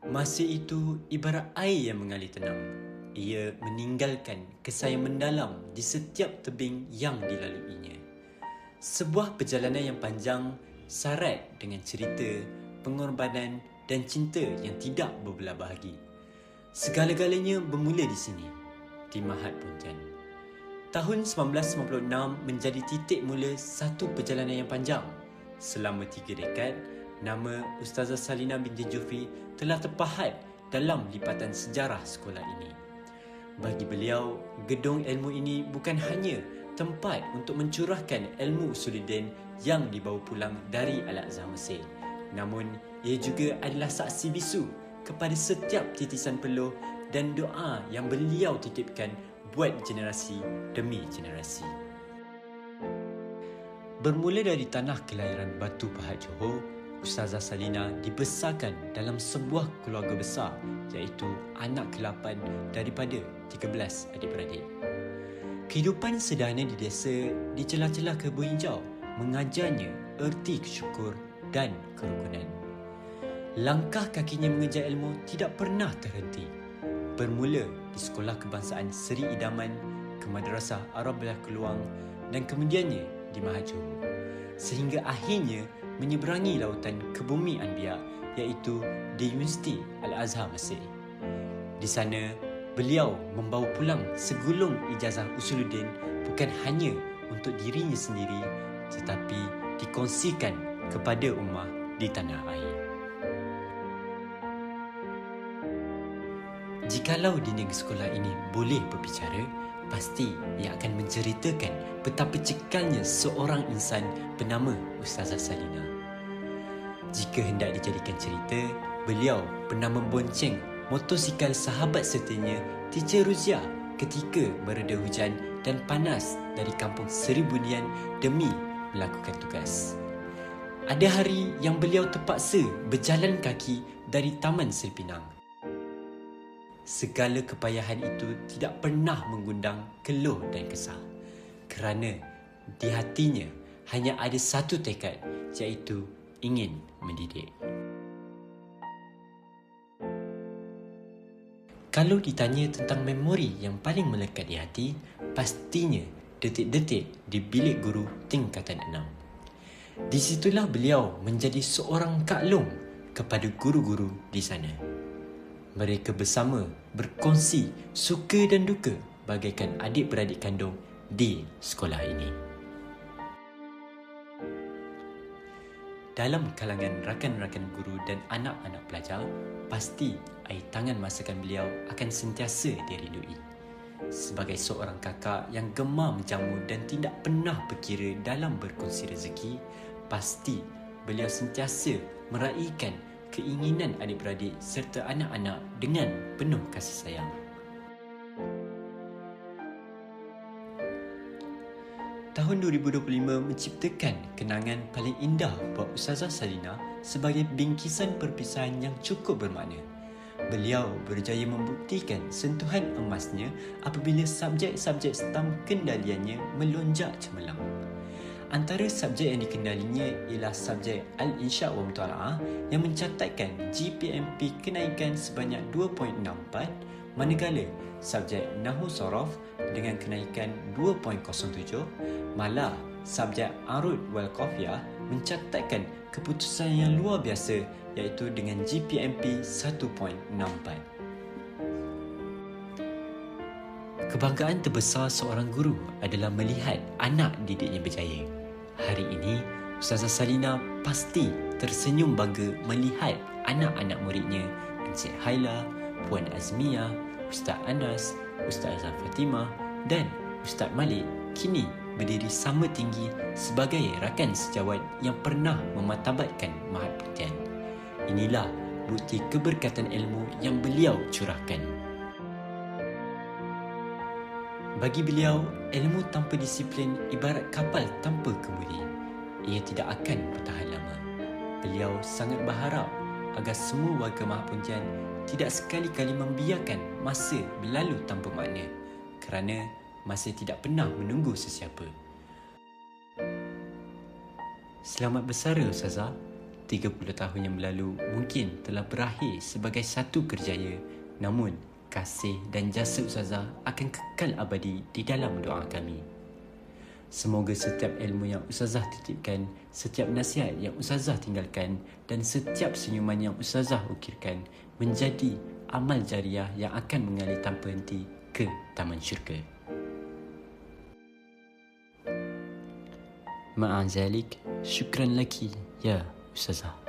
Masa itu ibarat air yang mengalir tenang. Ia meninggalkan kesan yang mendalam di setiap tebing yang dilaluinya. Sebuah perjalanan yang panjang, syarat dengan cerita, pengorbanan dan cinta yang tidak berbelah bahagi. Segala-galanya bermula di sini, di Mahat Pontian. Tahun 1996 menjadi titik mula satu perjalanan yang panjang. Selama 3 dekad, nama Ustazah Salina binti Jufri telah terpahat dalam lipatan sejarah sekolah ini. Bagi beliau, gedung ilmu ini bukan hanya tempat untuk mencurahkan ilmu usuluddin yang dibawa pulang dari Al-Azhar Mesir, namun ia juga adalah saksi bisu kepada setiap titisan peluh dan doa yang beliau titipkan buat generasi demi generasi. Bermula dari tanah kelahiran Batu Pahat Johor, Ustazah Salina dibesarkan dalam sebuah keluarga besar, iaitu anak ke-8 daripada 13 adik-beradik. Kehidupan sederhana di desa di celah-celah kebun hijau mengajarnya erti syukur dan kerukunan. Langkah kakinya mengejar ilmu tidak pernah terhenti. Bermula di Sekolah Kebangsaan Seri Idaman, ke Madrasah Arabiah Keluang dan kemudiannya di Mahat Johor, sehingga akhirnya menyeberangi lautan ke Bumi Anbiya, iaitu di Universiti Al-Azhar Mesir. Di sana, beliau membawa pulang segulung ijazah usuluddin bukan hanya untuk dirinya sendiri, tetapi dikongsikan kepada ummah di tanah air. Jikalau di negeri sekolah ini boleh berbicara, pasti ia akan menceritakan betapa cekalnya seorang insan bernama Ustazah Salina. Jika hendak dijadikan cerita, beliau pernah membonceng motosikal sahabat sertanya Teacher Ruzia ketika mereda hujan dan panas dari kampung Seri Bunian demi melakukan tugas. Ada hari yang beliau terpaksa berjalan kaki dari Taman Seri Pinang. Segala kepayahan itu tidak pernah mengundang keluh dan kesah, kerana di hatinya hanya ada satu tekad, iaitu ingin mendidik. Kalau ditanya tentang memori yang paling melekat di hati, pastinya detik-detik di bilik guru tingkatan 6. Di situlah beliau menjadi seorang Kak Long kepada guru-guru di sana. Mereka bersama berkongsi suka dan duka bagaikan adik-beradik kandung di sekolah ini. Dalam kalangan rakan-rakan guru dan anak-anak pelajar, pasti air tangan masakan beliau akan sentiasa dirindui. Sebagai seorang kakak yang gemar menjamu dan tidak pernah berkira dalam berkongsi rezeki, pasti beliau sentiasa meraihkan keinginan adik-beradik serta anak-anak dengan penuh kasih sayang. Tahun 2025 menciptakan kenangan paling indah buat Ustazah Salina sebagai bingkisan perpisahan yang cukup bermakna. Beliau berjaya membuktikan sentuhan emasnya apabila subjek-subjek stam kendaliannya melonjak cemerlang. Antara subjek yang dikendalinya ialah subjek Al-Insya' wa Mutalaah yang mencatatkan GPMP kenaikan sebanyak 2.64, manakala subjek Nahwu Sorof dengan kenaikan 2.07, malah subjek Arud wal Qafiyah mencatatkan keputusan yang luar biasa, iaitu dengan GPMP 1.64. Kebanggaan terbesar seorang guru adalah melihat anak didiknya berjaya. Hari ini, Ustazah Salina pasti tersenyum bangga melihat anak-anak muridnya, Encik Haila, Puan Azmiyah, Ustaz Anas, Ustazah Fatimah dan Ustaz Malik kini berdiri sama tinggi sebagai rakan sejawat yang pernah memartabatkan Mahat Pontian. Inilah bukti keberkatan ilmu yang beliau curahkan. Bagi beliau, ilmu tanpa disiplin ibarat kapal tanpa kemudi. Ia tidak akan bertahan lama. Beliau sangat berharap agar semua warga Mahat Pontian tidak sekali-kali membiarkan masa berlalu tanpa makna, kerana masa tidak pernah menunggu sesiapa. Selamat bersara Ustazah. 30 tahun yang berlalu mungkin telah berakhir sebagai satu kerjaya, namun kasih dan jasa Ustazah akan kekal abadi di dalam doa kami. Semoga setiap ilmu yang Ustazah titipkan, setiap nasihat yang Ustazah tinggalkan dan setiap senyuman yang Ustazah ukirkan menjadi amal jariah yang akan mengalir tanpa henti ke taman syurga. Ma'azalik, syukran laki ya Ustazah.